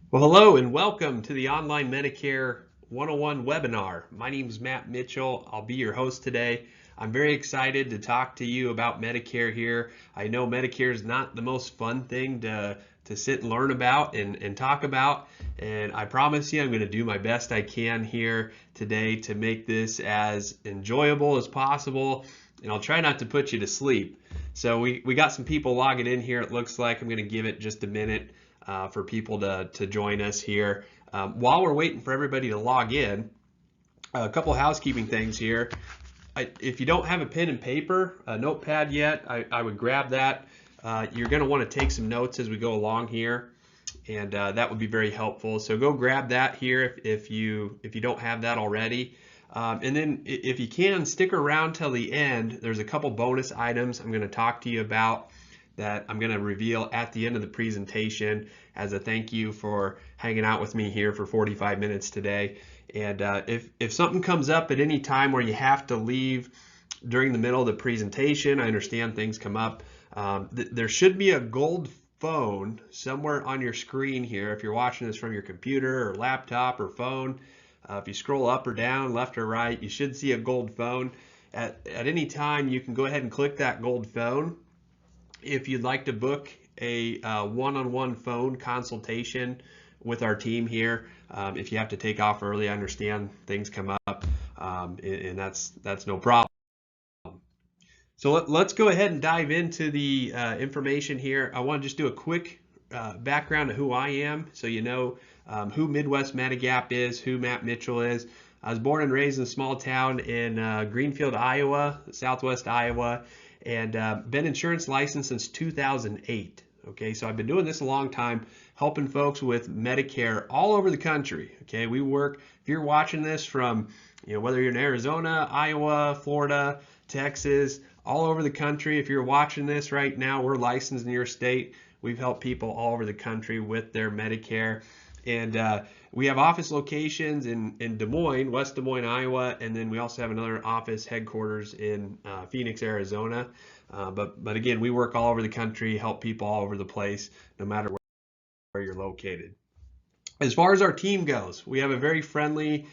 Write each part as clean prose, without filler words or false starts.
Well, hello and welcome to the Online Medicare 101 webinar. My name is Matt Mitchell. I'll be your host today. I'm very excited to talk to you about Medicare here. I know Medicare is not the most fun thing to sit and learn about and talk about, and I promise you I'm going to do my best I can here today to make this as enjoyable as possible, and I'll try not to put you to sleep. So we got some people logging in here. It looks like I'm going to give it just a minute for people to join us here. While we're waiting for everybody to log in, a couple housekeeping things here. If you don't have a pen and paper, a notepad yet, I would grab that. You're going to want to take some notes as we go along here, and that would be very helpful. So go grab that here if you don't have that already. And then if you can, stick around till the end. There's a couple bonus items I'm going to talk to you about that I'm going to reveal at the end of the presentation as a thank you for hanging out with me here for 45 minutes today. And if something comes up at any time where you have to leave during the middle of the presentation, I understand things come up. There should be a gold phone somewhere on your screen here if you're watching this from your computer or laptop or phone. If you scroll up or down, left or right, you should see a gold phone. At any time, you can go ahead and click that gold phone. If you'd like to book a one-on-one phone consultation with our team here, if you have to take off early, I understand things come up, and that's no problem. So let's go ahead and dive into the information here. I want to just do a quick background of who I am, so you know who Midwest Medigap is, who Matt Mitchell is. I was born and raised in a small town in Greenfield, Iowa, southwest Iowa, and been insurance licensed since 2008. Okay, so I've been doing this a long time, helping folks with Medicare all over the country. Okay, we work, if you're watching this from, whether you're in Arizona, Iowa, Florida, Texas, all over the country, if you're watching this right now, we're licensed in your state. We've helped people all over the country with their Medicare. And we have office locations in Des Moines, West Des Moines, Iowa, and then we also have another office headquarters in Phoenix, Arizona. But again, we work all over the country, help people all over the place, no matter where you're located. As far as our team goes, we have a very friendly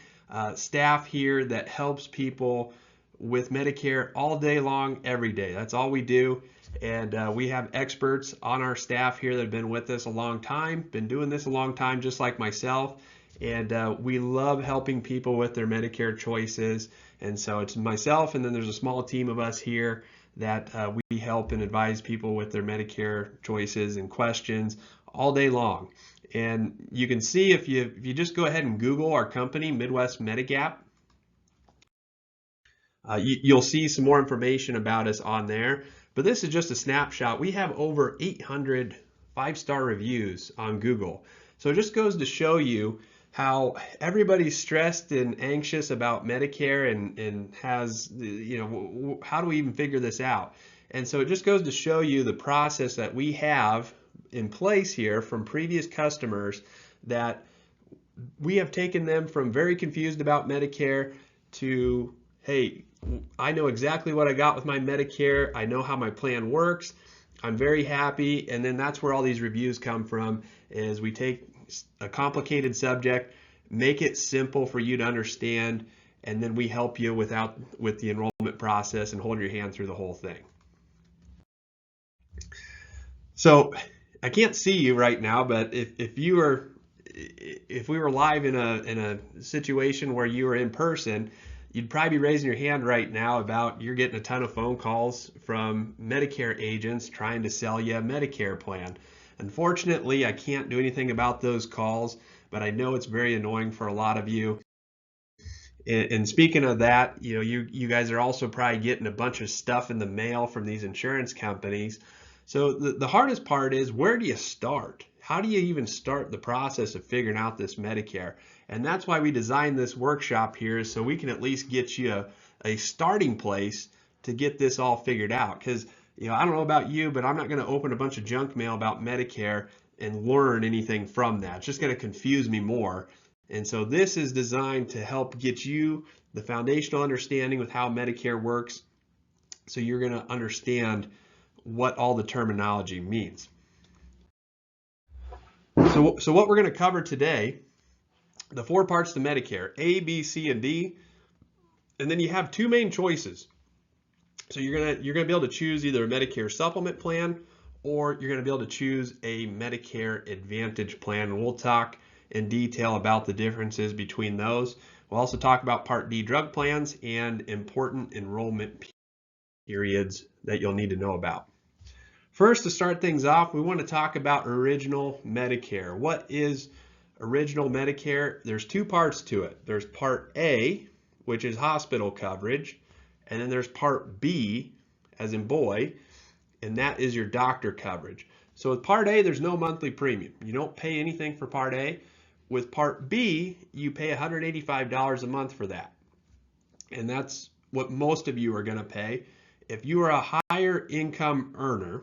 staff here that helps people with Medicare all day long, every day. That's all we do. And we have experts on our staff here that have been with us a long time, been doing this a long time, just like myself. And we love helping people with their Medicare choices. And so it's myself, and then there's a small team of us here that we help and advise people with their Medicare choices and questions all day long. And you can see if you just go ahead and Google our company, Midwest Medigap, you'll see some more information about us on there. But this is just a snapshot. We have over 800 five-star reviews on Google. So it just goes to show you how everybody's stressed and anxious about Medicare and has, how do we even figure this out? And so it just goes to show you the process that we have in place here from previous customers, that we have taken them from very confused about Medicare to, hey, I know exactly what I got with my Medicare. I know how my plan works. I'm very happy. And then that's where all these reviews come from, is we take a complicated subject, make it simple for you to understand, and then we help you with the enrollment process and hold your hand through the whole thing. So I can't see you right now, but if we were live in a situation where you were in person, you'd probably be raising your hand right now about you're getting a ton of phone calls from Medicare agents trying to sell you a Medicare plan. Unfortunately, I can't do anything about those calls, but I know it's very annoying for a lot of you. And speaking of that, you guys are also probably getting a bunch of stuff in the mail from these insurance companies. So the hardest part is, where do you start? How do you even start the process of figuring out this Medicare? And that's why we designed this workshop here, so we can at least get you a starting place to get this all figured out. Because I don't know about you, but I'm not going to open a bunch of junk mail about Medicare and learn anything from that. It's just going to confuse me more. And so this is designed to help get you the foundational understanding with how Medicare works, so you're going to understand what all the terminology means. So what we're going to cover today, the 4 parts to Medicare, A, B, C, and D, and then you have 2 main choices. So you're gonna be able to choose either a Medicare supplement plan or you're gonna be able to choose a Medicare Advantage plan. And we'll talk in detail about the differences between those. We'll also talk about Part D drug plans and important enrollment periods that you'll need to know about. First, to start things off, we want to talk about Original Medicare. What is Original Medicare? There's 2 parts to it. There's Part A, which is hospital coverage, and then there's Part B, as in boy, and that is your doctor coverage. So with Part A, there's no monthly premium. You don't pay anything for Part A. With Part B, you pay $185 a month for that. And that's what most of you are going to pay. If you are a higher income earner,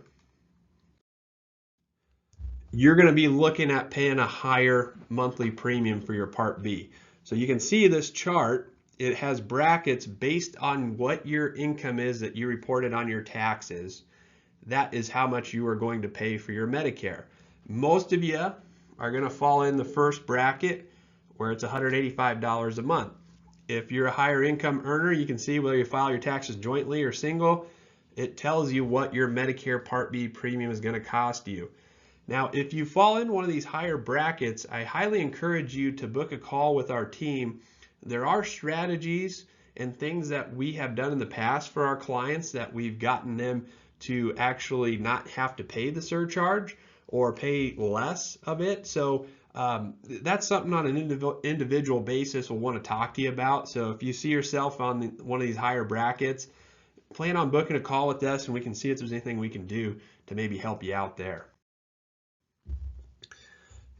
you're going to be looking at paying a higher monthly premium for your Part B. So you can see this chart, it has brackets based on what your income is that you reported on your taxes. That is how much you are going to pay for your Medicare. Most of you are going to fall in the first bracket where it's $185 a month. If you're a higher income earner, you can see whether you file your taxes jointly or single, it tells you what your Medicare Part B premium is going to cost you. Now, if you fall in one of these higher brackets, I highly encourage you to book a call with our team. There are strategies and things that we have done in the past for our clients that we've gotten them to actually not have to pay the surcharge or pay less of it. So that's something on an individual basis we'll want to talk to you about. So if you see yourself on one of these higher brackets, plan on booking a call with us and we can see if there's anything we can do to maybe help you out there.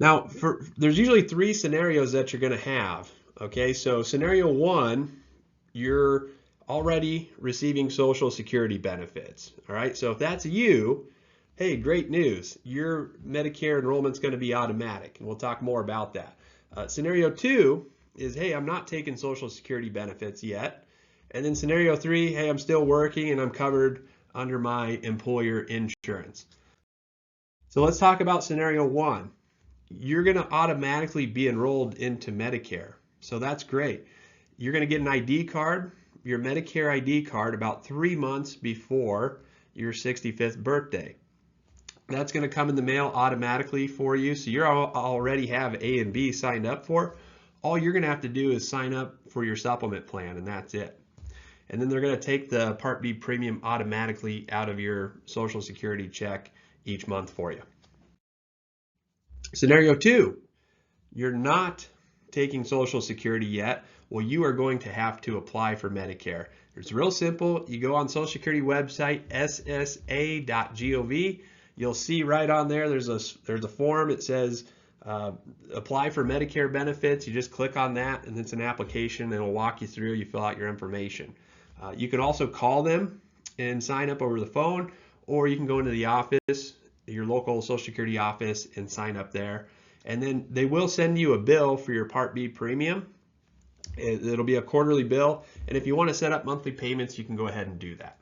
Now, there's usually 3 scenarios that you're going to have. Okay, so scenario 1, you're already receiving Social Security benefits. All right, so if that's you, hey, great news. Your Medicare enrollment's going to be automatic, and we'll talk more about that. Scenario 2 is, hey, I'm not taking Social Security benefits yet. And then scenario 3, hey, I'm still working and I'm covered under my employer insurance. So let's talk about scenario 1. You're going to automatically be enrolled into Medicare. So that's great. You're going to get an ID card, your Medicare ID card, about 3 months before your 65th birthday. That's going to come in the mail automatically for you. So you already have A and B signed up for. All you're going to have to do is sign up for your supplement plan, and that's it. And then they're going to take the Part B premium automatically out of your Social Security check each month for you. Scenario 2, you're not taking Social Security yet. Well, you are going to have to apply for Medicare. It's real simple. You go on Social Security website, ssa.gov. You'll see right on there, there's a form. It says apply for Medicare benefits. You just click on that and it's an application. It'll walk you through. You fill out your information. You can also call them and sign up over the phone, or you can go into the office, your local Social Security office, and sign up there. And then they will send you a bill for your Part B premium. It'll be a quarterly bill. And if you want to set up monthly payments, you can go ahead and do that.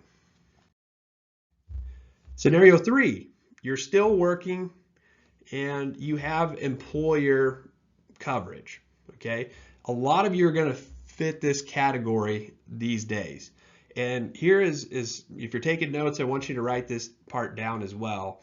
Scenario 3, you're still working and you have employer coverage. Okay. A lot of you are going to fit this category these days. And here is if you're taking notes, I want you to write this part down as well.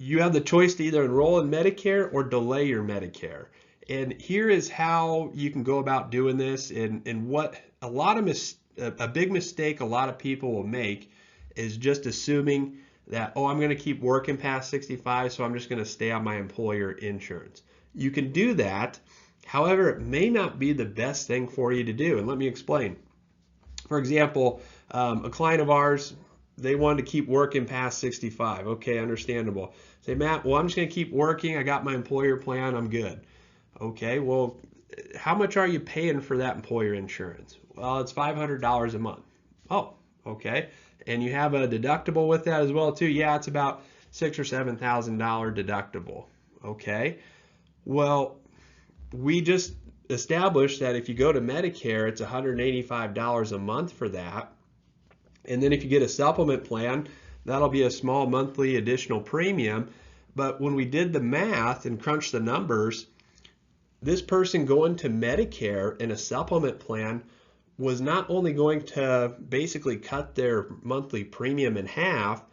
You have the choice to either enroll in Medicare or delay your Medicare. And here is how you can go about doing this. And what a big mistake a lot of people will make is just assuming that, oh, I'm going to keep working past 65, so I'm just going to stay on my employer insurance. You can do that. However, it may not be the best thing for you to do. And let me explain. For example, a client of ours, they wanted to keep working past 65. Okay, understandable. Say, Matt, well, I'm just going to keep working. I got my employer plan. I'm good. Okay, well, how much are you paying for that employer insurance? Well, it's $500 a month. Oh, okay. And you have a deductible with that as well, too. Yeah, it's about $6,000 or $7,000 deductible. Okay. Well, we just established that if you go to Medicare, it's $185 a month for that. And then if you get a supplement plan, that'll be a small monthly additional premium. But when we did the math and crunched the numbers, this person going to Medicare in a supplement plan was not only going to basically cut their monthly premium in half,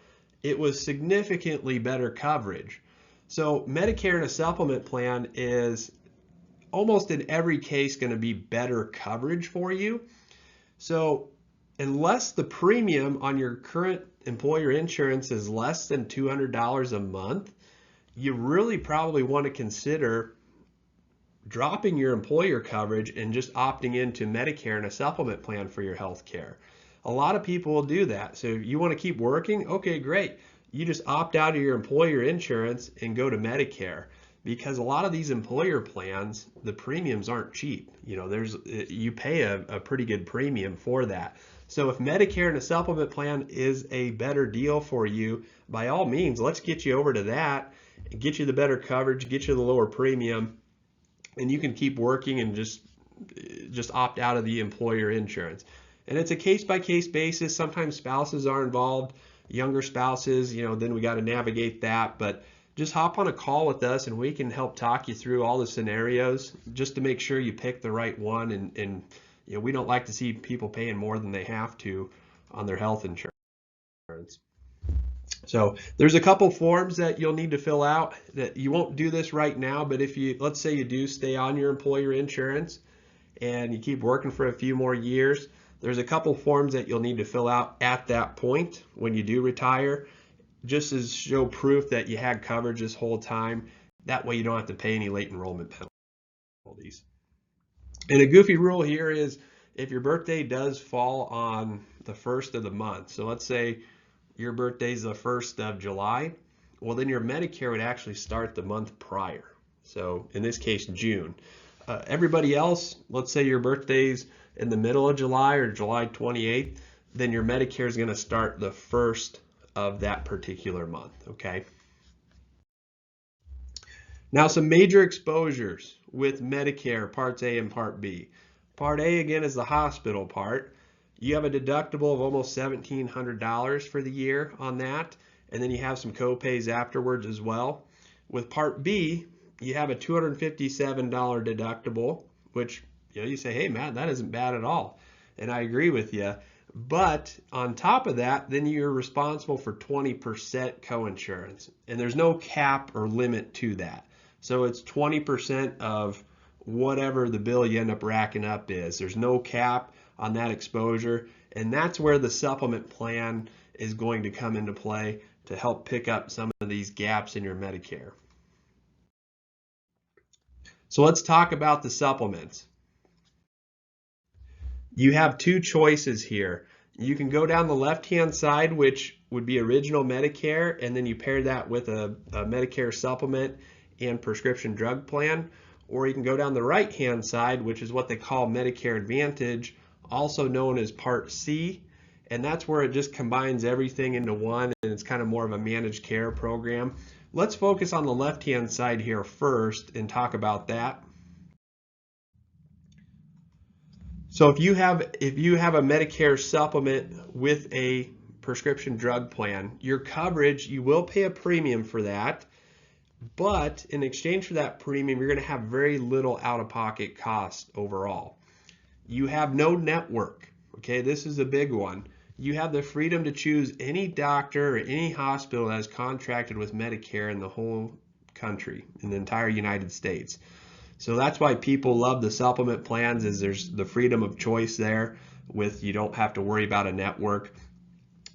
it was significantly better coverage. So Medicare in a supplement plan is almost in every case going to be better coverage for you. So unless the premium on your current employer insurance is less than $200 a month, you really probably want to consider dropping your employer coverage and just opting into Medicare and a supplement plan for your health care. A lot of people will do that. So you want to keep working? Okay, great. You just opt out of your employer insurance and go to Medicare, because a lot of these employer plans, the premiums aren't cheap. You know, you pay a pretty good premium for that. So if Medicare and a supplement plan is a better deal for you, by all means, let's get you over to that, get you the better coverage, get you the lower premium, and you can keep working and just opt out of the employer insurance. And it's a case-by-case basis. Sometimes spouses are involved, younger spouses, you know, then we got to navigate that. But just hop on a call with us and we can help talk you through all the scenarios just to make sure you pick the right one. And you know, we don't like to see people paying more than they have to on their health insurance. So there's a couple forms that you'll need to fill out. That you won't do this right now, but if you, let's say you do stay on your employer insurance and you keep working for a few more years, there's a couple forms that you'll need to fill out at that point when you do retire, just as show proof that you had coverage this whole time. That way you don't have to pay any late enrollment penalties. And a goofy rule here is if your birthday does fall on the first of the month, so let's say your birthday is the 1st of July, well then your Medicare would actually start the month prior. So in this case, June. Everybody else, let's say your birthday's in the middle of July or July 28th, then your Medicare is going to start the 1st of that particular month, okay? Now some major exposures with Medicare Parts A and Part B. Part A, again, is the hospital part. You have a deductible of almost $1,700 for the year on that, and then you have some co-pays afterwards as well. With Part B, you have a $257 deductible, which, you know, you say, hey, Matt, that isn't bad at all. And I agree with you. But on top of that, then you're responsible for 20% coinsurance. And there's no cap or limit to that. So it's 20% of whatever the bill you end up racking up is. There's no cap on that exposure. And that's where the supplement plan is going to come into play to help pick up some of these gaps in your Medicare. So let's talk about the supplements. You have two choices here. You can go down the left-hand side, which would be original Medicare, and then you pair that with a Medicare supplement and prescription drug plan. Or you can go down the right-hand side, which is what they call Medicare Advantage, also known as Part C, and that's where it just combines everything into one, and it's kind of more of a managed care program. Let's focus on the left-hand side here first and talk about that. So if you have a Medicare supplement with a prescription drug plan, your coverage, you will pay a premium for that, but in exchange for that premium, you're going to have very little out-of-pocket cost overall. You have no network. Okay, this is a big one. You have the freedom to choose any doctor or any hospital that is contracted with Medicare in the whole country, in the entire United States. So that's why people love the supplement plans, is there's the freedom of choice there with you don't have to worry about a network.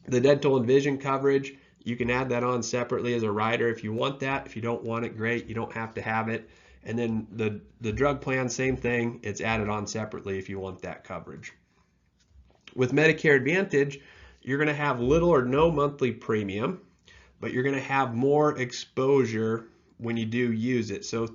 The dental and vision coverage, you can add that on separately as a rider if you want that. If you don't want it, great, you don't have to have it. And then the drug plan, same thing, it's added on separately if you want that coverage. With Medicare Advantage, you're going to have little or no monthly premium, but you're going to have more exposure when you do use it. So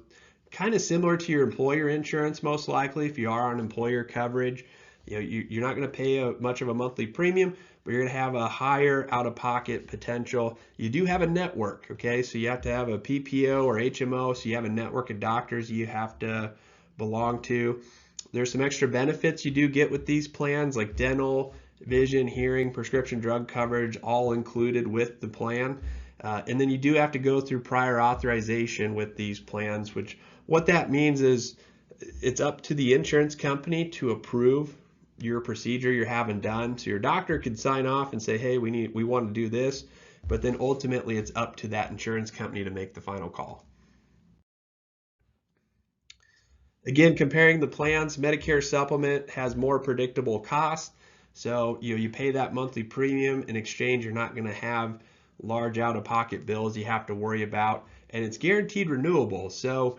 kind of similar to your employer insurance, most likely, if you are on employer coverage, you know, you're not going to pay much of a monthly premium, but you're going to have a higher out-of-pocket potential. You do have a network, okay? So you have to have a PPO or HMO, so you have a network of doctors you have to belong to. There's some extra benefits you do get with these plans, like dental, vision, hearing, prescription drug coverage, all included with the plan. And then you do have to go through prior authorization with these plans, which what that means is it's up to the insurance company to approve your procedure you're having done. So your doctor could sign off and say, hey, we want to do this, but then ultimately it's up to that insurance company to make the final call. Again, comparing the plans, Medicare Supplement has more predictable costs. So you pay that monthly premium. In exchange, you're not going to have large out-of-pocket bills you have to worry about, and it's guaranteed renewable. So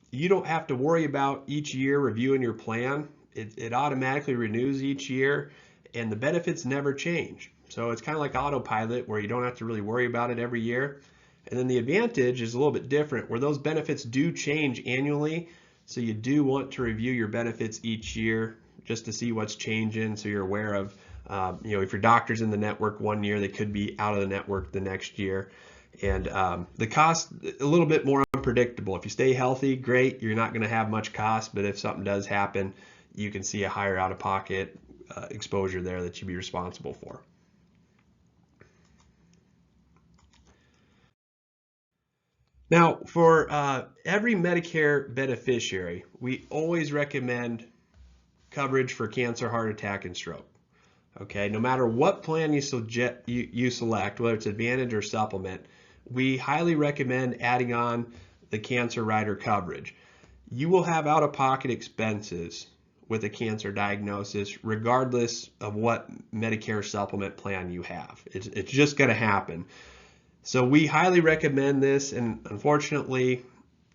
you don't have to worry about each year reviewing your plan. It automatically renews each year, and the benefits never change. So it's kind of like autopilot where you don't have to really worry about it every year. And then the advantage is a little bit different where those benefits do change annually. So you do want to review your benefits each year just to see what's changing, so you're aware of, if your doctor's in the network one year, they could be out of the network the next year. And the cost, a little bit more unpredictable. If you stay healthy, great, you're not going to have much cost, but if something does happen, you can see a higher out-of-pocket exposure there that you'd be responsible for. Now, for every Medicare beneficiary, we always recommend coverage for cancer, heart attack, and stroke. Okay, no matter what plan you select, whether it's Advantage or Supplement, we highly recommend adding on the cancer rider coverage. You will have out-of-pocket expenses with a cancer diagnosis regardless of what Medicare Supplement plan you have. It's just going to happen. So we highly recommend this, and unfortunately,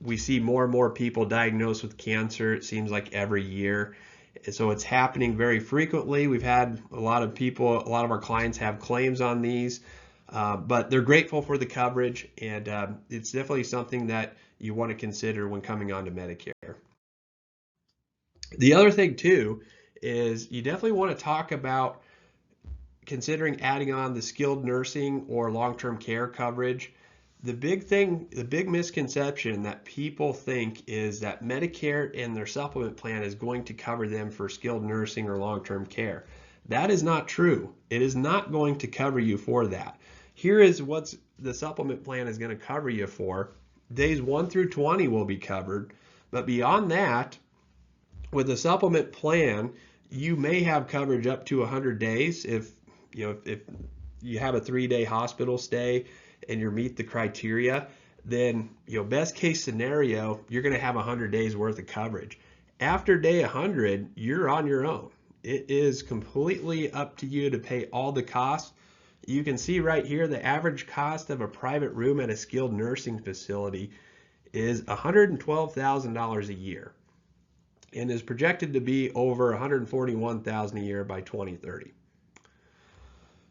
we see more and more people diagnosed with cancer, it seems like every year. So it's happening very frequently. We've had a lot of our clients have claims on these, but they're grateful for the coverage, and it's definitely something that you want to consider when coming onto Medicare. The other thing too is you definitely want to talk about considering adding on the skilled nursing or long-term care coverage. The big misconception that people think is that Medicare and their supplement plan is going to cover them for skilled nursing or long-term care. That is not true. It is not going to cover you for that. Here is what the supplement plan is going to cover you for. Days 1 through 20 will be covered, but beyond that, with a supplement plan, you may have coverage up to 100 days if you have a 3-day hospital stay and you meet the criteria, then best case scenario, you're going to have 100 days worth of coverage. After day 100, you're on your own. It is completely up to you to pay all the costs. You can see right here the average cost of a private room at a skilled nursing facility is $112,000 a year and is projected to be over $141,000 a year by 2030.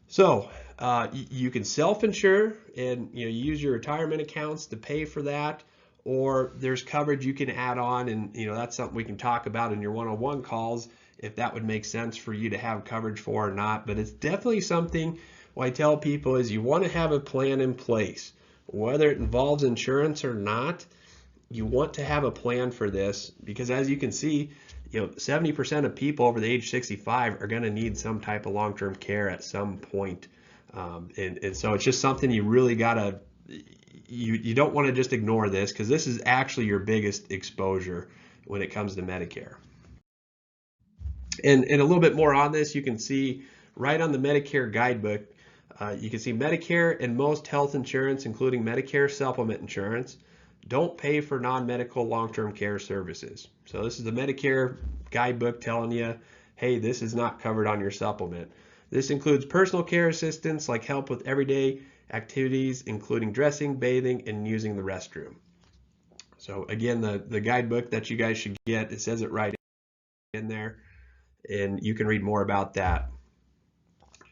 So you can self-insure and use your retirement accounts to pay for that, or there's coverage you can add on, and that's something we can talk about in your one-on-one calls if that would make sense for you to have coverage for or not. But it's definitely something what I tell people is you want to have a plan in place, whether it involves insurance or not. You want to have a plan for this because, as you can see, 70% of people over the age 65 are going to need some type of long-term care at some point. And so it's just something you really gotta, you don't want to just ignore this, because this is actually your biggest exposure when it comes to Medicare. And a little bit more on this, you can see right on the Medicare guidebook, you can see Medicare and most health insurance, including Medicare supplement insurance, don't pay for non-medical long-term care services. So this is the Medicare guidebook telling you, hey, this is not covered on your supplement. This includes personal care assistance like help with everyday activities, including dressing, bathing, and using the restroom. So again, the guidebook that you guys should get, it says it right in there, and you can read more about that.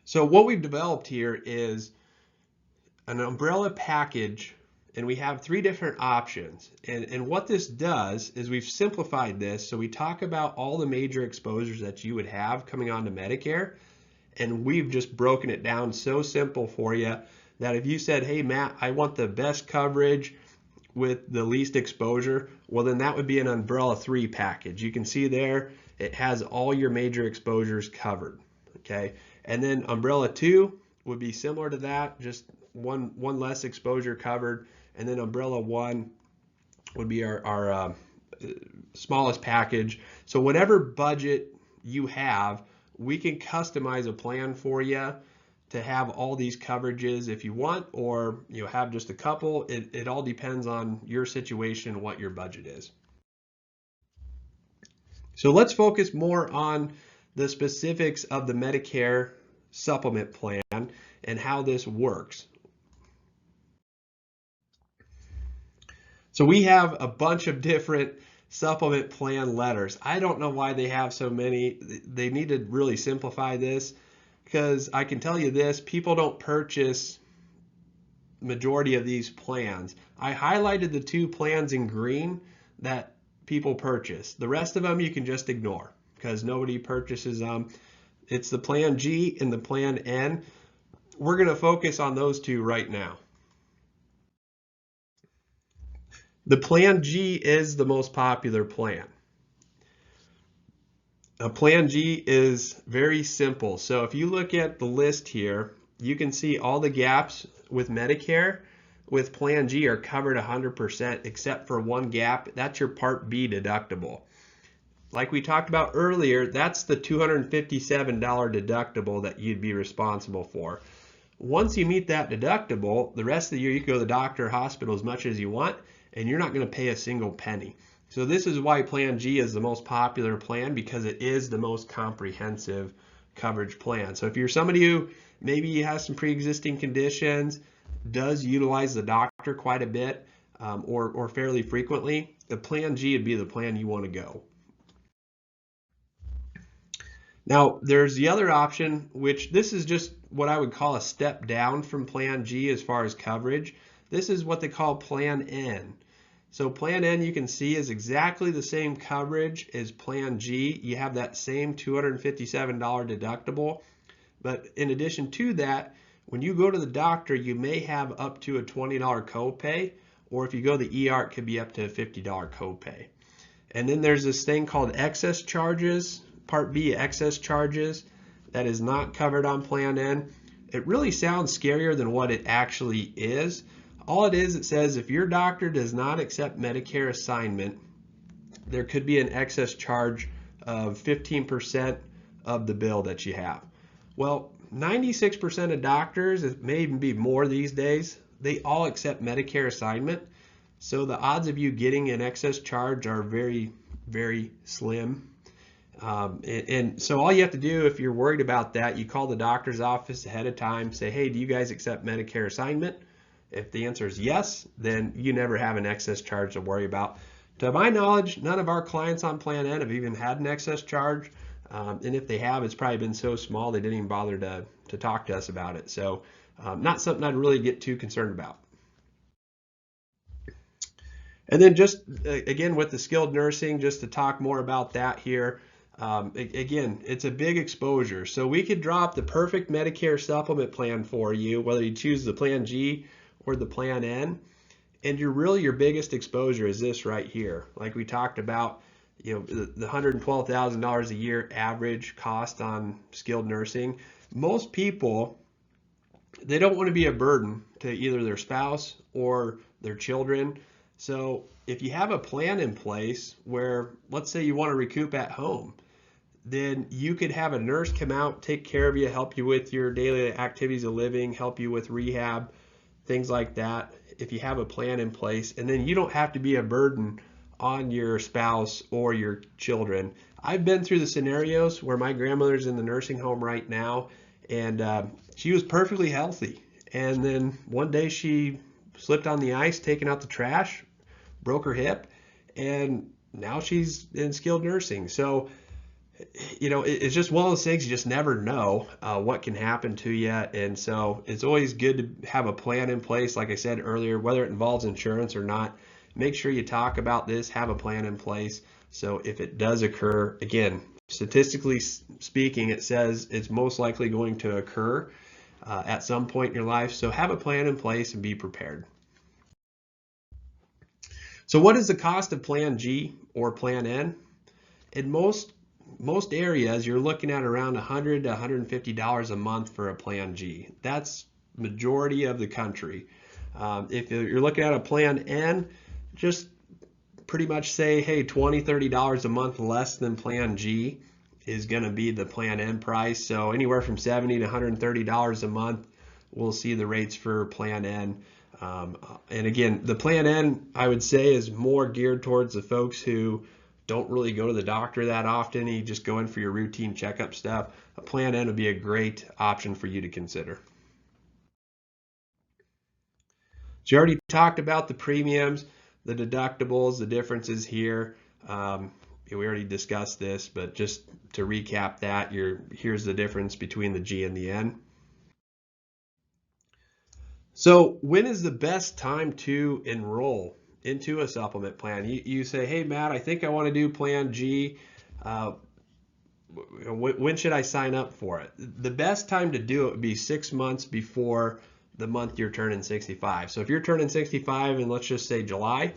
So what we've developed here is an umbrella package, and we have 3 different options. And what this does is we've simplified this. So we talk about all the major exposures that you would have coming onto Medicare, and we've just broken it down so simple for you that if you said, hey, Matt, I want the best coverage with the least exposure, well, then that would be an umbrella 3 package. You can see there, it has all your major exposures covered, okay? And then umbrella 2 would be similar to that, just one less exposure covered, and then umbrella 1 would be our smallest package. So whatever budget you have, we can customize a plan for you to have all these coverages if you want, or have just a couple. It all depends on your situation, what your budget is. So let's focus more on the specifics of the Medicare supplement plan and how this works. So we have a bunch of different supplement plan letters. I don't know why they have so many. They need to really simplify this, because I can tell you this, people don't purchase majority of these plans. I highlighted the 2 plans in green that people purchase. The rest of them you can just ignore because nobody purchases them. It's the plan G and the plan N. We're going to focus on those 2 right now. The plan G is the most popular plan. A plan G is very simple. So if you look at the list here, you can see all the gaps with Medicare with plan G are covered 100% except for one gap. That's your Part B deductible. Like we talked about earlier, that's the $257 deductible that you'd be responsible for. Once you meet that deductible, the rest of the year you can go to the doctor or hospital as much as you want, and you're not going to pay a single penny. So this is why plan G is the most popular plan, because it is the most comprehensive coverage plan. So if you're somebody who maybe has some pre-existing conditions, does utilize the doctor quite a bit or fairly frequently, the plan G would be the plan you want to go. Now there's the other option, which this is just what I would call a step down from plan G as far as coverage. This is what they call plan N. So plan N, you can see, is exactly the same coverage as plan G. You have that same $257 deductible, but in addition to that, when you go to the doctor, you may have up to a $20 copay, or if you go to the ER, it could be up to a $50 copay. And then there's this thing called excess charges, Part B excess charges, that is not covered on plan N. It really sounds scarier than what it actually is. All it is, it says if your doctor does not accept Medicare assignment, there could be an excess charge of 15% of the bill that you have. Well, 96% of doctors, it may even be more these days, they all accept Medicare assignment. So the odds of you getting an excess charge are very, very slim. And so all you have to do, if you're worried about that, you call the doctor's office ahead of time, say, hey, do you guys accept Medicare assignment? If the answer is yes, then you never have an excess charge to worry about. To my knowledge, none of our clients on plan N have even had an excess charge. And if they have, it's probably been so small they didn't even bother to talk to us about it. So not something I'd really get too concerned about. And then just again with the skilled nursing, just to talk more about that here. Again, it's a big exposure. So we could drop the perfect Medicare supplement plan for you, whether you choose the plan G or the plan N. And your biggest exposure is this right here. Like we talked about, the $112,000 a year average cost on skilled nursing. Most people, they don't want to be a burden to either their spouse or their children. So if you have a plan in place where, let's say you want to recoup at home, then you could have a nurse come out, take care of you, help you with your daily activities of living, help you with rehab, things like that, if you have a plan in place, and then you don't have to be a burden on your spouse or your children. I've been through the scenarios where my grandmother's in the nursing home right now, and she was perfectly healthy. And then one day she slipped on the ice, taking out the trash, broke her hip, and now she's in skilled nursing. So, it's just one of those things, you just never know what can happen to you. And so it's always good to have a plan in place. Like I said earlier, whether it involves insurance or not, make sure you talk about this, have a plan in place. So if it does occur, again, statistically speaking, it says it's most likely going to occur at some point in your life. So have a plan in place and be prepared. So what is the cost of plan G or plan N? In most areas, you're looking at around $100 to $150 a month for a plan G. That's majority of the country. If you're looking at a plan N, just pretty much say, hey, $20-$30 a month less than plan G is going to be the plan N price. So anywhere from $70 to $130 a month, we'll see the rates for plan N. And again, the plan N, I would say, is more geared towards the folks who don't really go to the doctor that often. You just go in for your routine checkup stuff. A plan N would be a great option for you to consider. So you already talked about the premiums, the deductibles, the differences here. We already discussed this, but just to recap that, here's the difference between the G and the N. So when is the best time to enroll into a supplement plan? You say, hey, Matt, I think I want to do plan G. When should I sign up for it? The best time to do it would be 6 months before the month you're turning 65. So if you're turning 65 in, let's just say, July,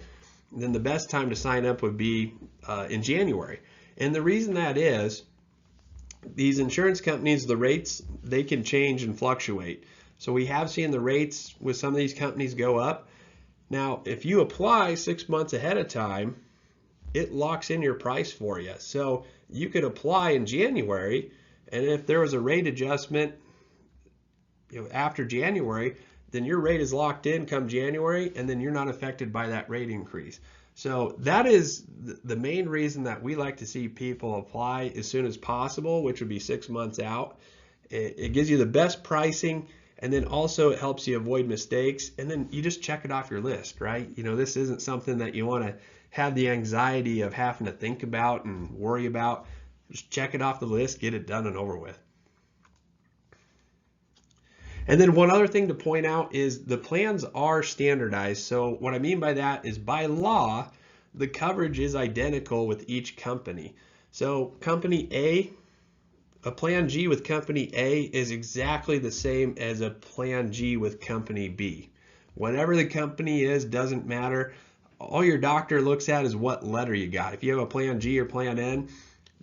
then the best time to sign up would be in January. And the reason that is, these insurance companies, the rates, they can change and fluctuate. So we have seen the rates with some of these companies go up. Now, if you apply 6 months ahead of time, it locks in your price for you. So you could apply in January, and if there was a rate adjustment, after January, then your rate is locked in come January, and then you're not affected by that rate increase. So that is the main reason that we like to see people apply as soon as possible, which would be 6 months out. It gives you the best pricing, and then also it helps you avoid mistakes, and then you just check it off your list, right? This isn't something that you want to have the anxiety of having to think about and worry about. Just check it off the list, get it done and over with. And then one other thing to point out is the plans are standardized. So what I mean by that is, by law, the coverage is identical with each company. So company A, a plan G with company A is exactly the same as a plan G with company B. Whatever the company is, doesn't matter. All your doctor looks at is what letter you got. If you have a plan G or plan N,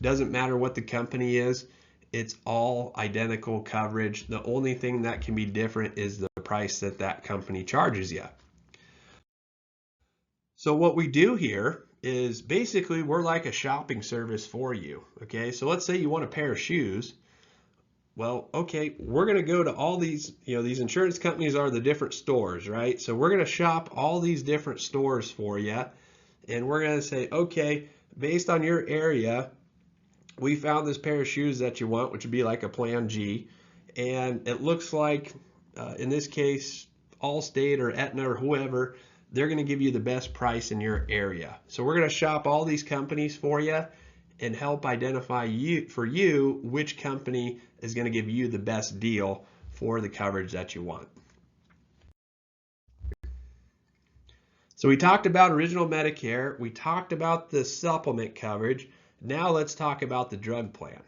doesn't matter what the company is. It's all identical coverage. The only thing that can be different is the price that company charges you. So what we do here is basically we're like a shopping service for you. Okay, so let's say you want a pair of shoes. Well, okay, we're going to go to all these, these insurance companies are the different stores, right? So we're going to shop all these different stores for you, and we're going to say, okay, based on your area, we found this pair of shoes that you want, which would be like a plan G, and it looks like, in this case, Allstate or Aetna or whoever, they're going to give you the best price in your area. So we're going to shop all these companies for you and help identify for you which company is going to give you the best deal for the coverage that you want. So we talked about original Medicare, we talked about the supplement coverage. Now let's talk about the drug plan.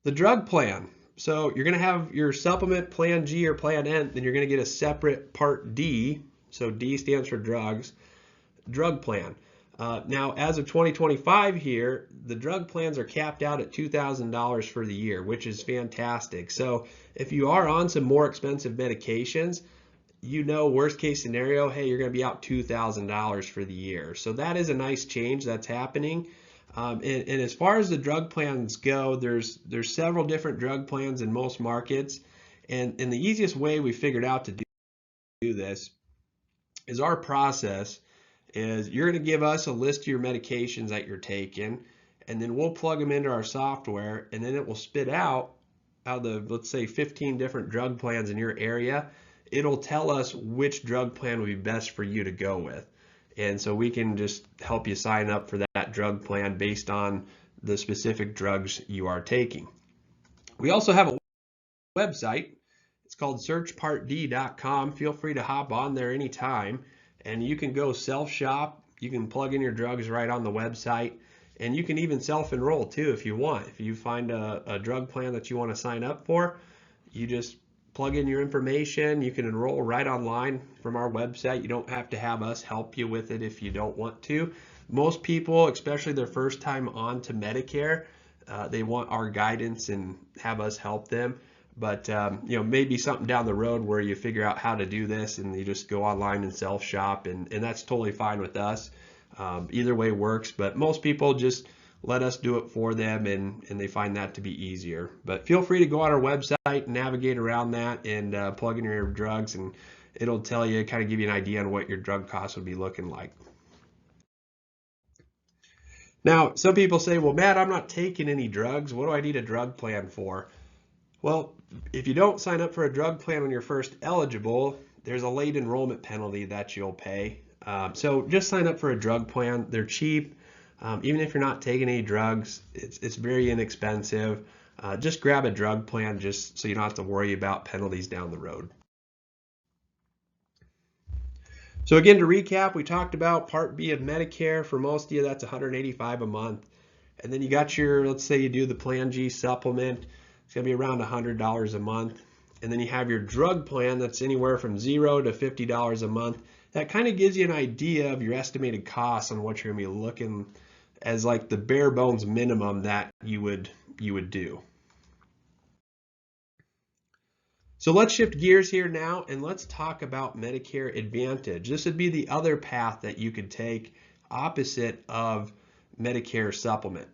The drug plan. So you're going to have your supplement plan G or plan N, then you're going to get a separate part D. So D stands for drugs, drug plan. Now, as of 2025 here, the drug plans are capped out at $2,000 for the year, which is fantastic. So if you are on some more expensive medications, worst case scenario, hey, you're going to be out $2,000 for the year. So that is a nice change that's happening. And as far as the drug plans go, there's several different drug plans in most markets. And the easiest way we figured out to do this is our process is you're going to give us a list of your medications that you're taking, and then we'll plug them into our software, and then it will spit out of the, let's say, 15 different drug plans in your area. It'll tell us which drug plan would be best for you to go with. And so we can just help you sign up for that drug plan based on the specific drugs you are taking. We also have a website. It's called searchpartd.com. Feel free to hop on there anytime, and you can go self-shop. You can plug in your drugs right on the website, and you can even self-enroll too if you want. If you find a drug plan that you want to sign up for, you just plug in your information. You can enroll right online from our website. You don't have to have us help you with it if you don't want to. Most people, especially their first time on to Medicare, they want our guidance and have us help them. But maybe something down the road where you figure out how to do this and you just go online and self shop, and that's totally fine with us. Either way works, but most people just let us do it for them, and they find that to be easier. But feel free to go on our website and navigate around that and plug in your drugs, and it'll tell you, kind of give you an idea on what your drug costs would be looking like. Now, some people say, well, Matt, I'm not taking any drugs. What do I need a drug plan for? Well, if you don't sign up for a drug plan when you're first eligible, there's a late enrollment penalty that you'll pay. So just sign up for a drug plan. They're cheap. Even if you're not taking any drugs, it's very inexpensive. Just grab a drug plan just so you don't have to worry about penalties down the road. So again, to recap, we talked about Part B of Medicare. For most of you, that's $185 a month. And then you got your, let's say you do the Plan G supplement. It's going to be around $100 a month. And then you have your drug plan that's anywhere from $0 to $50 a month. That kind of gives you an idea of your estimated costs on what you're going to be looking as like the bare bones minimum that you would do. So let's shift gears here now and let's talk about Medicare Advantage. This would be the other path that you could take opposite of Medicare Supplement.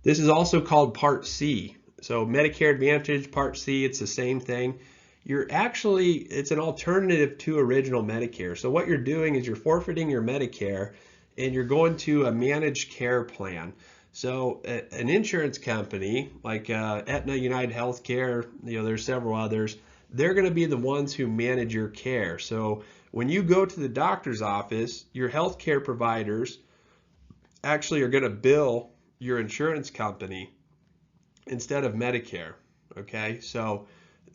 This is also called Part C. So Medicare Advantage, Part C, it's the same thing. It's an alternative to original Medicare. So what you're doing is you're forfeiting your Medicare and you're going to a managed care plan. So an insurance company like Aetna, United Healthcare, there's several others, they're going to be the ones who manage your care. So when you go to the doctor's office, your healthcare providers actually are going to bill your insurance company instead of Medicare. Okay, so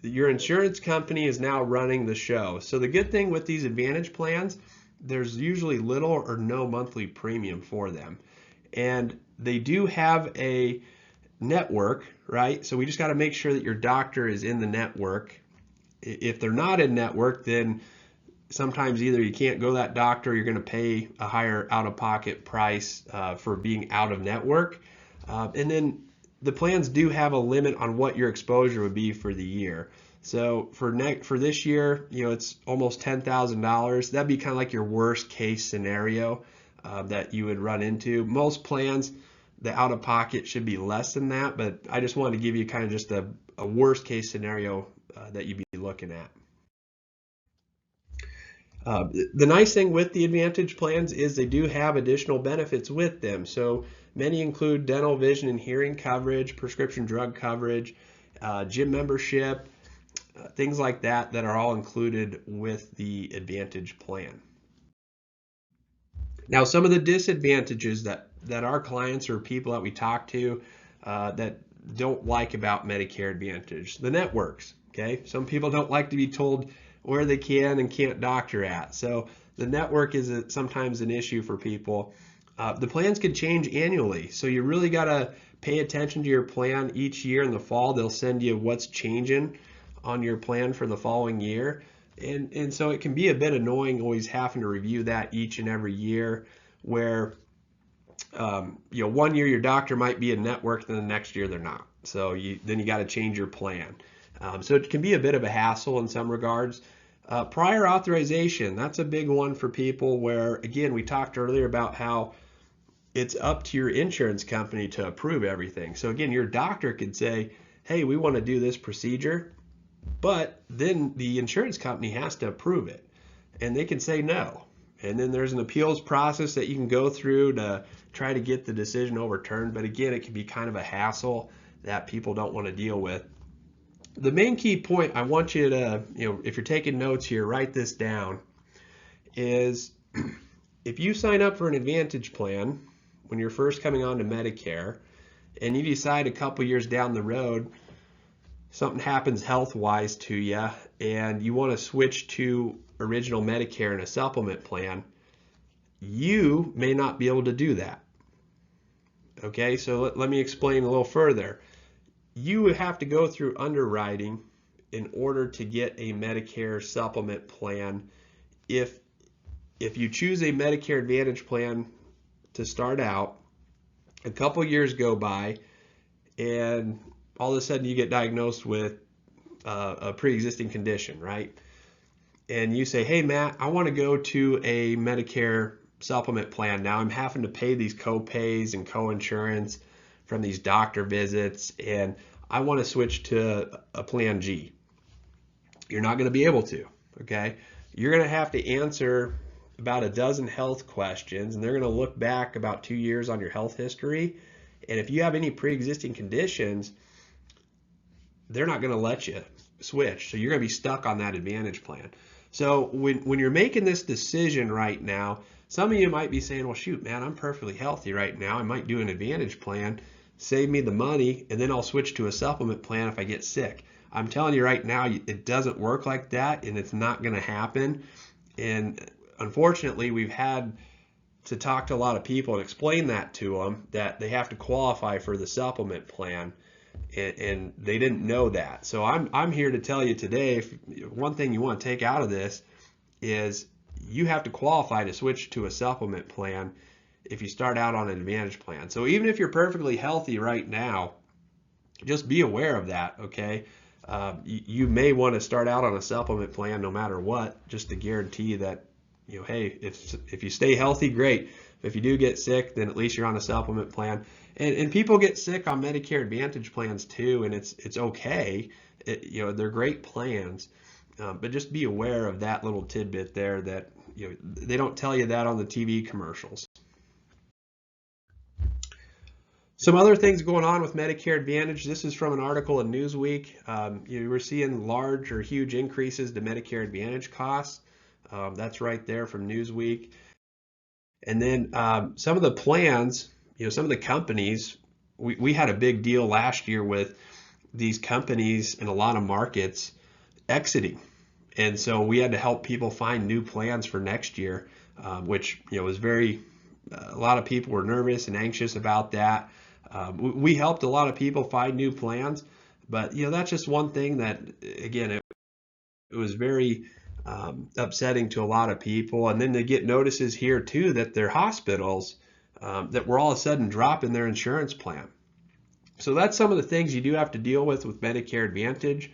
your insurance company is now running the show. So the good thing with these Advantage plans, there's usually little or no monthly premium for them. And they do have a network, right? So we just got to make sure that your doctor is in the network. If they're not in network, then sometimes either you can't go to that doctor, or you're going to pay a higher out-of-pocket price for being out of network. And then the plans do have a limit on what your exposure would be for the year. So for this year, it's almost $10,000. That'd be kind of like your worst case scenario that you would run into. Most plans, the out-of-pocket should be less than that, but I just wanted to give you kind of just a worst case scenario that you'd be looking at. The nice thing with the Advantage plans is they do have additional benefits with them. So many include dental, vision, and hearing coverage, prescription drug coverage, gym membership, things like that are all included with the Advantage plan. Now, some of the disadvantages that our clients or people that we talk to that don't like about Medicare Advantage, the networks, okay? Some people don't like to be told where they can and can't doctor at. So the network is sometimes an issue for people. The plans can change annually. So you really got to pay attention to your plan each year. In the fall, they'll send you what's changing on your plan for the following year. And so it can be a bit annoying always having to review that each and every year, where 1 year your doctor might be in network, then the next year they're not. So then you got to change your plan. So it can be a bit of a hassle in some regards. Prior authorization, that's a big one for people where, again, we talked earlier about how it's up to your insurance company to approve everything. So again, your doctor could say, hey, we want to do this procedure, but then the insurance company has to approve it, and they can say no. And then there's an appeals process that you can go through to try to get the decision overturned. But again, it can be kind of a hassle that people don't want to deal with. The main key point I want you to, if you're taking notes here, write this down, is if you sign up for an Advantage plan when you're first coming on to Medicare, and you decide a couple years down the road something happens health-wise to you and you want to switch to original Medicare and a supplement plan, you may not be able to do that. Okay, so let me explain a little further. You would have to go through underwriting in order to get a Medicare supplement plan. If you choose a Medicare Advantage plan to start out, A couple years go by, and all of a sudden you get diagnosed with a pre-existing condition, right? And you say, hey, Matt, I want to go to a Medicare supplement plan. Now I'm having to pay these co-pays and co-insurance from these doctor visits, and I want to switch to a plan G. You're not going to be able to, okay? You're going to have to answer about a dozen health questions, and they're going to look back about 2 years on your health history. And if you have any pre-existing conditions, they're not going to let you switch. So you're going to be stuck on that Advantage plan. So when you're making this decision right now, some of you might be saying, well, shoot, man, I'm perfectly healthy right now. I might do an Advantage plan, save me the money, and then I'll switch to a supplement plan if I get sick. I'm telling you right now, it doesn't work like that, and it's not going to happen. And unfortunately, we've had to talk to a lot of people and explain that to them, that they have to qualify for the supplement plan, and they didn't know that. So I'm here to tell you today, one thing you want to take out of this is you have to qualify to switch to a supplement plan if you start out on an Advantage plan. So even if you're perfectly healthy right now, just be aware of that, okay? You may want to start out on a supplement plan no matter what, just to guarantee that, hey, if you stay healthy, great. If you do get sick, then at least you're on a supplement plan. And people get sick on Medicare Advantage plans too, and it's okay. They're great plans, but just be aware of that little tidbit there, that they don't tell you that on the TV commercials. Some other things going on with Medicare Advantage. This is from an article in Newsweek. We're seeing large or huge increases to Medicare Advantage costs. That's right there from Newsweek. And then some of the plans, some of the companies, we had a big deal last year with these companies in a lot of markets exiting. And so we had to help people find new plans for next year, which was a lot of people were nervous and anxious about that. We helped a lot of people find new plans, but that's just one thing that, again, it was very upsetting to a lot of people. And then they get notices here too that their hospitals that were all of a sudden dropping their insurance plan. So that's some of the things you do have to deal with Medicare Advantage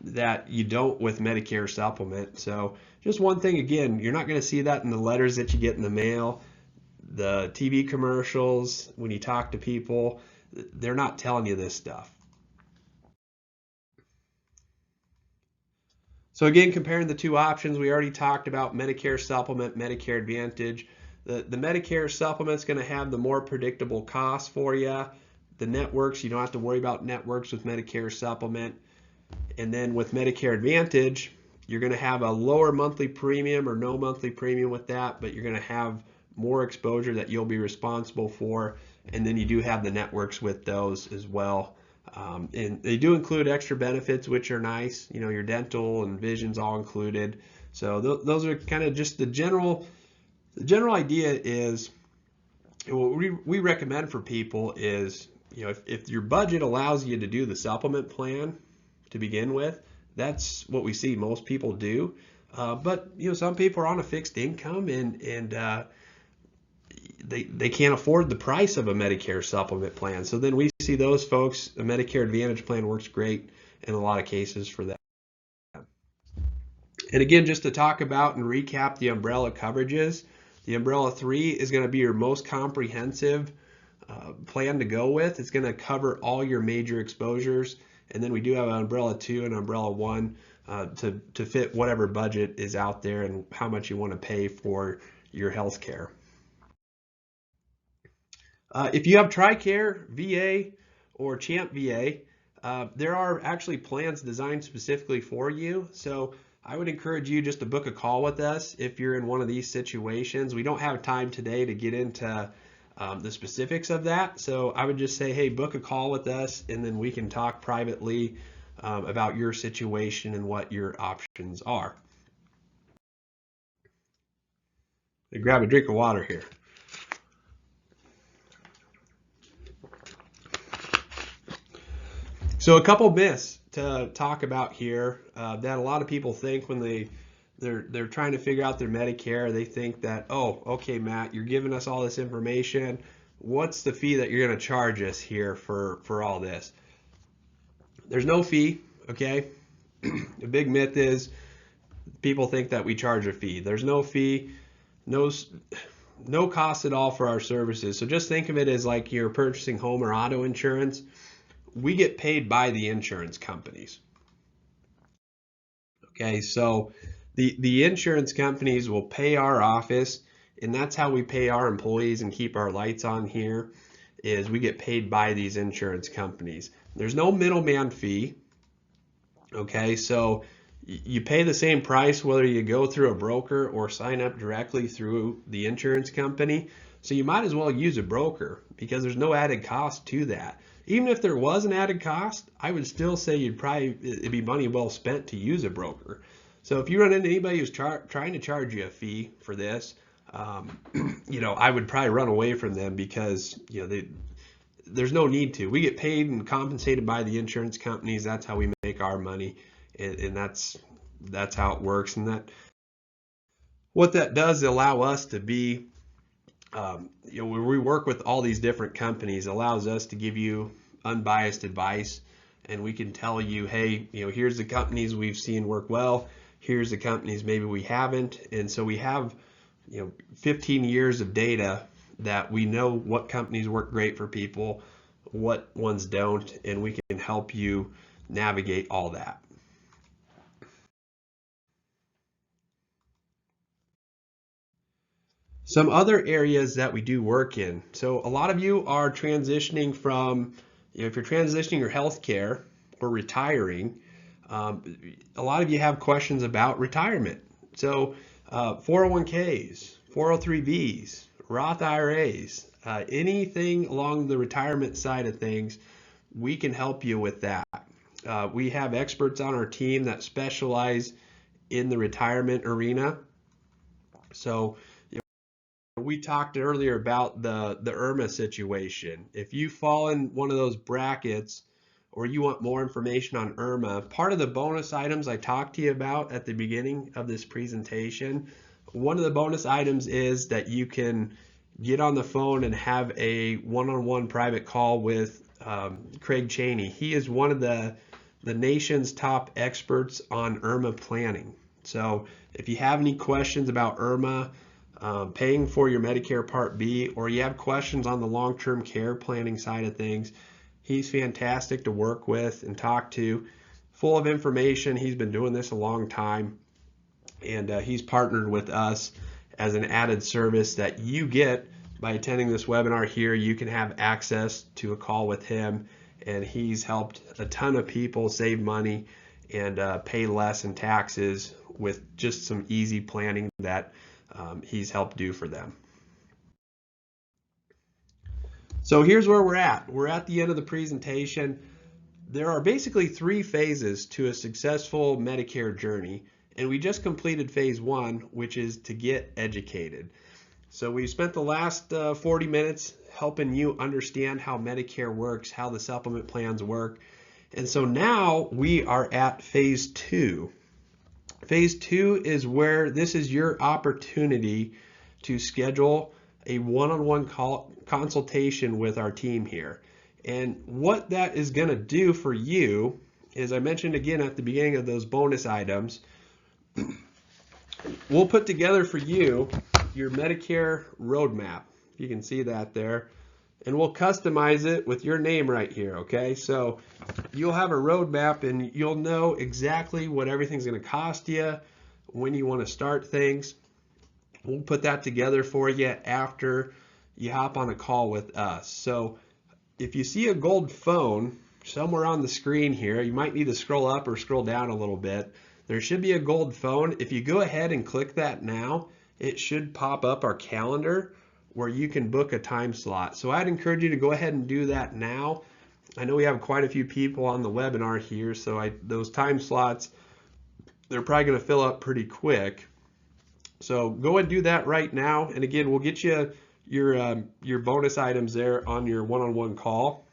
that you don't with Medicare Supplement. So just one thing, again, you're not going to see that in the letters that you get in the mail. The TV commercials, when you talk to people, they're not telling you this stuff. So again, comparing the two options, we already talked about Medicare Supplement, Medicare Advantage. The Medicare Supplement is going to have the more predictable costs for you. The networks, you don't have to worry about networks with Medicare Supplement. And then with Medicare Advantage, you're going to have a lower monthly premium or no monthly premium with that, but you're going to have more exposure that you'll be responsible for. And then you do have the networks with those as well. And they do include extra benefits, which are nice. Your dental and vision's all included. So those are kind of just the general idea is, what we recommend for people is, if your budget allows you to do the supplement plan to begin with, that's what we see most people do. But some people are on a fixed income and they can't afford the price of a Medicare supplement plan. So then we see those folks, a Medicare Advantage plan works great in a lot of cases for that. And again, just to talk about and recap the umbrella coverages, the umbrella 3 is going to be your most comprehensive plan to go with. It's going to cover all your major exposures. And then we do have an umbrella 2 and umbrella 1 to fit whatever budget is out there and how much you want to pay for your health care. If you have TRICARE, VA, or CHAMP VA, there are actually plans designed specifically for you. So I would encourage you just to book a call with us if you're in one of these situations. We don't have time today to get into the specifics of that. So I would just say, hey, book a call with us, and then we can talk privately about your situation and what your options are. Grab a drink of water here. So a couple myths to talk about here that a lot of people think when they're trying to figure out their Medicare. They think that, oh, okay, Matt, you're giving us all this information. what's the fee that you're going to charge us here for all this? There's no fee, okay? The big myth is people think that we charge a fee. There's no fee, no no cost at all for our services. So just think of it as like you're purchasing home or auto insurance. We get paid by the insurance companies. Okay, so the insurance companies will pay our office, and that's how we pay our employees and keep our lights on here, is we get paid by these insurance companies. There's no middleman fee. Okay, so you pay the same price whether you go through a broker or sign up directly through the insurance company. So you might as well use a broker because there's no added cost to that. Even if there was an added cost, I would still say it'd be money well spent to use a broker. So if you run into anybody who's trying to charge you a fee for this, I would probably run away from them because there's no need to. We get paid and compensated by the insurance companies. That's how we make our money, and that's how it works. And what that does allow us to be, when we work with all these different companies, allows us to give you unbiased advice, and we can tell you, hey, here's the companies we've seen work well. Here's the companies maybe we haven't, and so we have 15 years of data that we know what companies work great for people, what ones don't, and we can help you navigate all that. Some other areas that we do work in. So a lot of you are transitioning from, if you're transitioning your healthcare or retiring, a lot of you have questions about retirement. So 401ks, 403bs, Roth IRAs, anything along the retirement side of things, we can help you with that. We have experts on our team that specialize in the retirement arena. So we talked earlier about the IRMA situation. If you fall in one of those brackets or you want more information on IRMA, part of the bonus items I talked to you about at the beginning of this presentation, one of the bonus items is that you can get on the phone and have a one-on-one private call with Craig Cheney. He is one of the nation's top experts on IRMA planning. So if you have any questions about IRMA, paying for your Medicare Part B, or you have questions on the long-term care planning side of things, he's fantastic to work with and talk to. Full of information. He's been doing this a long time, and he's partnered with us as an added service that you get by attending this webinar here. You can have access to a call with him, and he's helped a ton of people save money and pay less in taxes with just some easy planning that he's helped do for them. So here's where we're at. We're at the end of the presentation. There are basically 3 phases to a successful Medicare journey, and we just completed phase 1, which is to get educated. So we spent the last 40 minutes helping you understand how Medicare works, how the supplement plans work. And so now we are at phase 2. Phase 2 is where this is your opportunity to schedule a one-on-one consultation with our team here. And what that is going to do for you is, I mentioned again at the beginning of those bonus items, we'll put together for you your Medicare roadmap. You can see that there. And we'll customize it with your name right here, okay? So you'll have a roadmap and you'll know exactly what everything's going to cost you, when you want to start things. We'll put that together for you after you hop on a call with us. So if you see a gold phone somewhere on the screen here, you might need to scroll up or scroll down a little bit. There should be a gold phone. If you go ahead and click that now, it should pop up our calendar where you can book a time slot. So I'd encourage you to go ahead and do that now. I know we have quite a few people on the webinar here, so those time slots, they're probably going to fill up pretty quick. So go and do that right now. And again, we'll get you your bonus items there on your one-on-one call.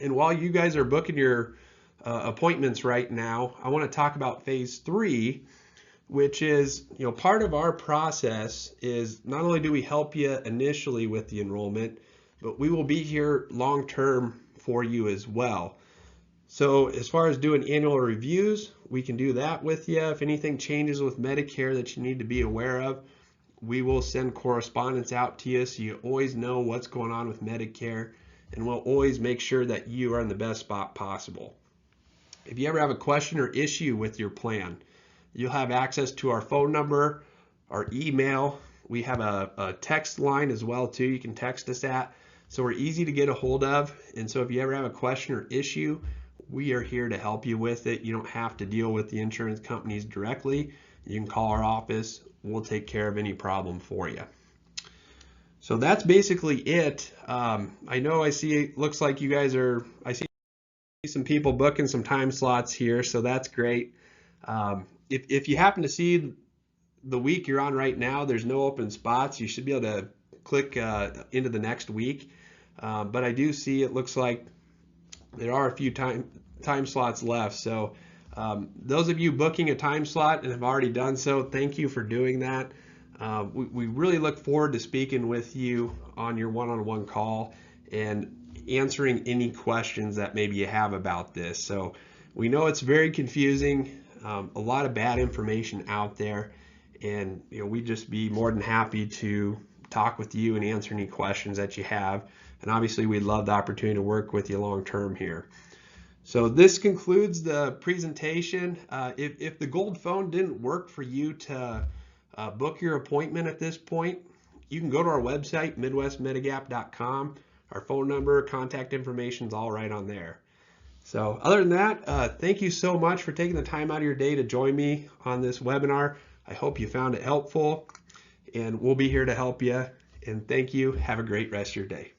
And while you guys are booking your appointments right now, I want to talk about phase 3, which is, part of our process is not only do we help you initially with the enrollment, but we will be here long term for you as well. So as far as doing annual reviews, we can do that with you. If anything changes with Medicare that you need to be aware of, we will send correspondence out to you so you always know what's going on with Medicare, and we'll always make sure that you are in the best spot possible. If you ever have a question or issue with your plan, you'll have access to our phone number, our email. We have a text line as well too. You can text us at. So we're easy to get a hold of. And so if you ever have a question or issue, we are here to help you with it. You don't have to deal with the insurance companies directly. You can call our office. We'll take care of any problem for you. So that's basically it. I know looks like you guys I see some people booking some time slots here, so that's great. If you happen to see the week you're on right now, there's no open spots, you should be able to click into the next week. But I do see it looks like there are a few time slots left. So those of you booking a time slot and have already done so, thank you for doing that. We really look forward to speaking with you on your one-on-one call and answering any questions that maybe you have about this. So we know it's very confusing, a lot of bad information out there, and we'd just be more than happy to talk with you and answer any questions that you have. And obviously we'd love the opportunity to work with you long term here. So this concludes the presentation. If the gold phone didn't work for you to book your appointment at this point, you can go to our website, midwestmedigap.com. Our phone number, contact information is all right on there. So other than that, thank you so much for taking the time out of your day to join me on this webinar. I hope you found it helpful, and we'll be here to help you. And thank you. Have a great rest of your day.